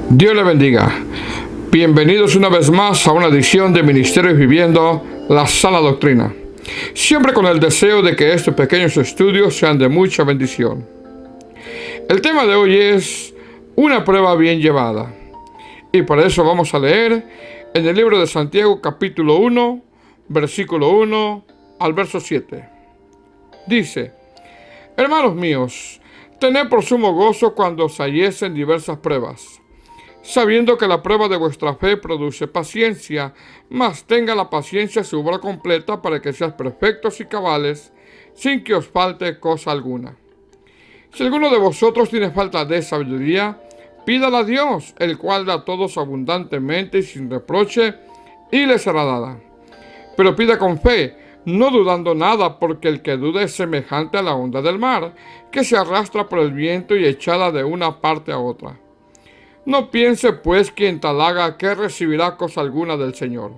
Dios le bendiga. Bienvenidos una vez más a una edición de Ministerios Viviendo la Sana Doctrina. Siempre con el deseo de que estos pequeños estudios sean de mucha bendición. El tema de hoy es una prueba bien llevada. Y para eso vamos a leer en el libro de Santiago capítulo 1, versículo 1 al verso 7. Dice: Hermanos míos, tened por sumo gozo cuando os halléis en diversas pruebas, sabiendo que la prueba de vuestra fe produce paciencia, mas tenga la paciencia su obra completa para que seáis perfectos y cabales, sin que os falte cosa alguna. Si alguno de vosotros tiene falta de sabiduría, pídala a Dios, el cual da a todos abundantemente y sin reproche, y le será dada. Pero pida con fe, no dudando nada, porque el que duda es semejante a la onda del mar, que se arrastra por el viento y echada de una parte a otra. No piense pues quien tal haga que recibirá cosa alguna del Señor.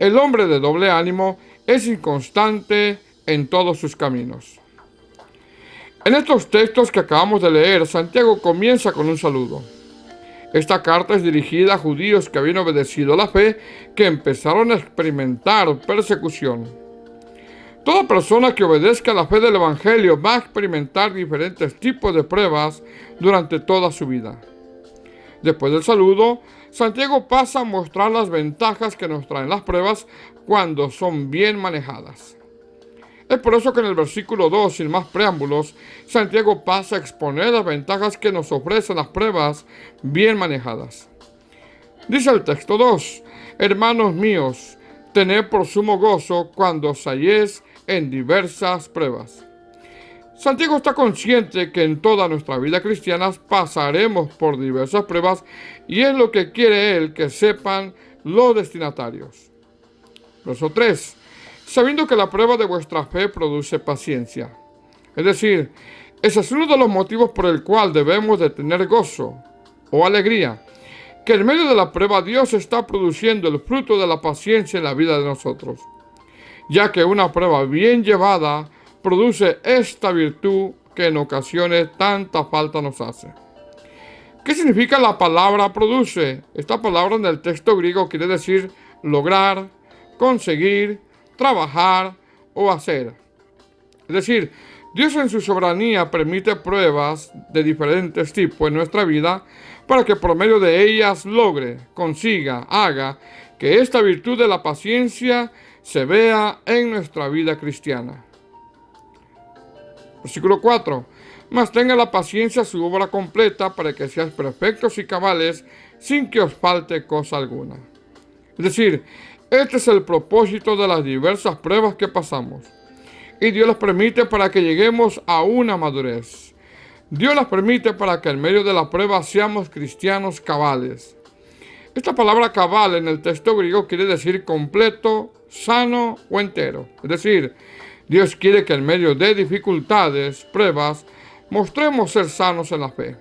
El hombre de doble ánimo es inconstante en todos sus caminos. En estos textos que acabamos de leer, Santiago comienza con un saludo. Esta carta es dirigida a judíos que habían obedecido a la fe, que empezaron a experimentar persecución. Toda persona que obedezca a la fe del Evangelio va a experimentar diferentes tipos de pruebas durante toda su vida. Después del saludo, Santiago pasa a mostrar las ventajas que nos traen las pruebas cuando son bien manejadas. Es por eso que en el versículo 2, sin más preámbulos, Santiago pasa a exponer las ventajas que nos ofrecen las pruebas bien manejadas. Dice el texto 2: Hermanos míos, tened por sumo gozo cuando os halléis en diversas pruebas. Santiago está consciente que en toda nuestra vida cristiana pasaremos por diversas pruebas, y es lo que quiere él que sepan los destinatarios. Verso 3. Sabiendo que la prueba de vuestra fe produce paciencia. Es decir, ese es uno de los motivos por el cual debemos de tener gozo o alegría, que en medio de la prueba Dios está produciendo el fruto de la paciencia en la vida de nosotros, ya que una prueba bien llevada produce esta virtud que en ocasiones tanta falta nos hace. ¿Qué significa la palabra produce? Esta palabra en el texto griego quiere decir lograr, conseguir, trabajar o hacer. Es decir, Dios en su soberanía permite pruebas de diferentes tipos en nuestra vida para que por medio de ellas logre, consiga, haga que esta virtud de la paciencia se vea en nuestra vida cristiana. Versículo 4. Mas tenga la paciencia su obra completa para que seáis perfectos y cabales sin que os falte cosa alguna. Es decir, este es el propósito de las diversas pruebas que pasamos. Y Dios las permite para que lleguemos a una madurez. Dios las permite para que en medio de la prueba seamos cristianos cabales. Esta palabra cabal en el texto griego quiere decir completo, sano o entero. Es decir, Dios quiere que en medio de dificultades, pruebas, mostremos ser sanos en la fe.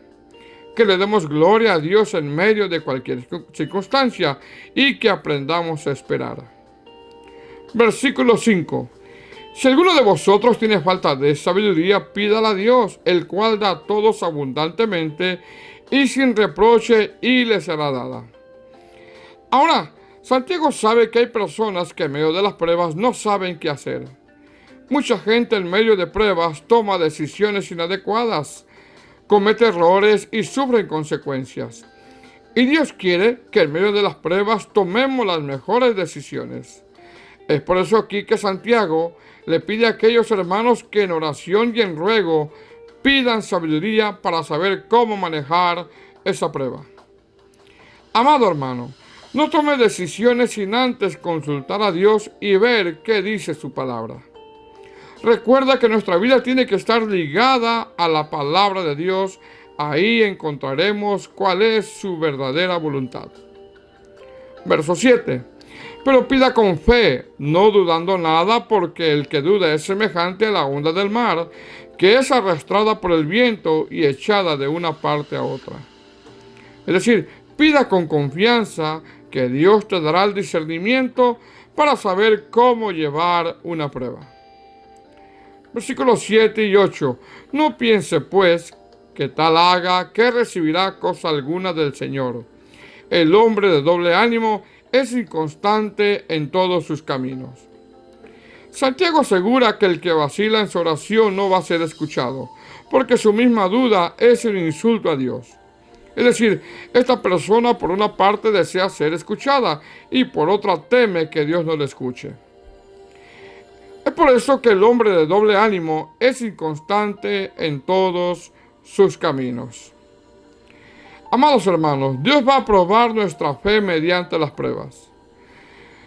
Que le demos gloria a Dios en medio de cualquier circunstancia y que aprendamos a esperar. Versículo 5. Si alguno de vosotros tiene falta de sabiduría, pídala a Dios, el cual da a todos abundantemente y sin reproche, y le será dada. Ahora, Santiago sabe que hay personas que en medio de las pruebas no saben qué hacer. Mucha gente en medio de pruebas toma decisiones inadecuadas, comete errores y sufre consecuencias. Y Dios quiere que en medio de las pruebas tomemos las mejores decisiones. Es por eso aquí que Santiago le pide a aquellos hermanos que en oración y en ruego pidan sabiduría para saber cómo manejar esa prueba. Amado hermano, no tome decisiones sin antes consultar a Dios y ver qué dice su palabra. Recuerda que nuestra vida tiene que estar ligada a la palabra de Dios. Ahí encontraremos cuál es su verdadera voluntad. Verso 7. Pero pida con fe, no dudando nada, porque el que duda es semejante a la onda del mar, que es arrastrada por el viento y echada de una parte a otra. Es decir, pida con confianza que Dios te dará el discernimiento para saber cómo llevar una prueba. Versículos 7 y 8. No piense, pues, que tal haga, que recibirá cosa alguna del Señor. El hombre de doble ánimo es inconstante en todos sus caminos. Santiago asegura que el que vacila en su oración no va a ser escuchado, porque su misma duda es un insulto a Dios. Es decir, esta persona por una parte desea ser escuchada y por otra teme que Dios no le escuche. Es por eso que el hombre de doble ánimo es inconstante en todos sus caminos. Amados hermanos, Dios va a probar nuestra fe mediante las pruebas.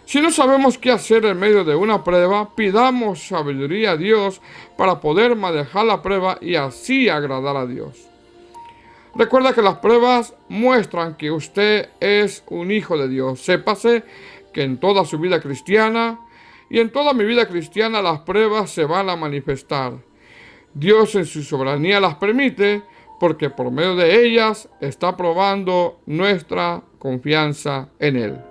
Si no sabemos qué hacer en medio de una prueba, pidamos sabiduría a Dios para poder manejar la prueba y así agradar a Dios. Recuerda que las pruebas muestran que usted es un hijo de Dios. Sépase que en toda su vida cristiana y en toda mi vida cristiana las pruebas se van a manifestar. Dios en su soberanía las permite porque por medio de ellas está probando nuestra confianza en Él.